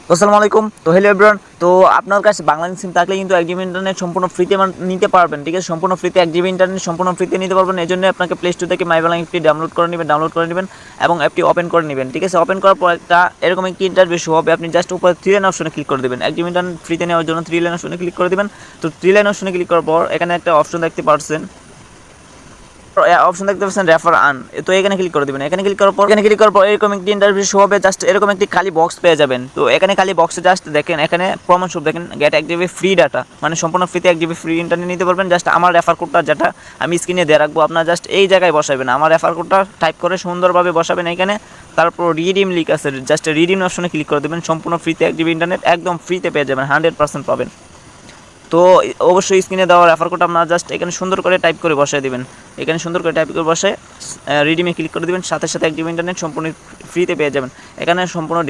তো আসসালামু আলাইকুম। তো হ্যালো এভরিওয়ান। তো আপনার কাছে বাংলাদেশ সিম থাকলে কিন্তু 1 জিবি ইন্টারনেট সম্পূর্ণ ফ্রিতে নিতে পারবেন। ঠিক আছে? সম্পূর্ণ ফ্রিতে 1 জিবি ইন্টারনেট সম্পূর্ণ ফ্রিতে নিতে পারবেন। এজন্য আপনাকে প্লে স্টোর থেকে মাই বাংলা অ্যাপটি ডাউনলোড করে নেবেন এবং অ্যাপটি ওপেন করে নেবেন। ঠিক আছে? ওপেন করার পর এরকম একটি ইন্টারফেস শো হবে। আপনি জাস্ট উপরে 3 লাইন অপশনে ক্লিক করে দিবেন। 1 জিবি ইন্টারনেট ফ্রিতে নেওয়ার জন্য 3 লাইন অপশনে ক্লিক করে দিবেন। তো 3 লাইন অপশনে ক্লিক করার পর এখানে একটা অপশন দেখতে পাচ্ছেন, অপশন দেখতে পাচ্ছেন রেফার আন। তো এখানে ক্লিক করে দিবেন। এখানে ক্লিক করার পর এরকম একটি ইন্টারফেস শো হবে। জাস্ট এরকম একটি খালি বক্স পেয়ে যাবেন। তো এখানে খালি বক্সে জাস্ট দেখেন, এখানে প্রমাণস্বরূপ দেখেন গেট 1 জিবি ফ্রি ডাটা, মানে সম্পূর্ণ ফ্রিতে 1 জিবি ফ্রি ইন্টারনেট নিতে পারবেন। জাস্ট আমার রেফার কোডটা যেটা আমি স্ক্রিনে দিয়ে রাখবো, আপনার জাস্ট এই জায়গায় বসাবেন। আমার রেফার কোডটা টাইপ করে সুন্দরভাবে বসাবেন এখানে। তারপর রিডিম লিক আছে, জাস্ট রিডিম অপশনে ক্লিক করে দেবেন। সম্পূর্ণ ফ্রিতে 1 জিবি ইন্টারনেট একদম ফ্রিতে পেয়ে যাবেন, 100% পাবেন। তো অবশ্যই স্ক্রিনে দেওয়া রেফার কোড আপনারা জাস্ট এখানে সুন্দর করে টাইপ করে বসায় দিবেন। এখানে সুন্দর করে টাইপ করে বসে রিডিমে ক্লিক করে দিবেন। সাথে সাথে 1 জিবি ইন্টারনেট সম্পূর্ণ ফ্রিতে পেয়ে যাবেন। এখানে সম্পূর্ণ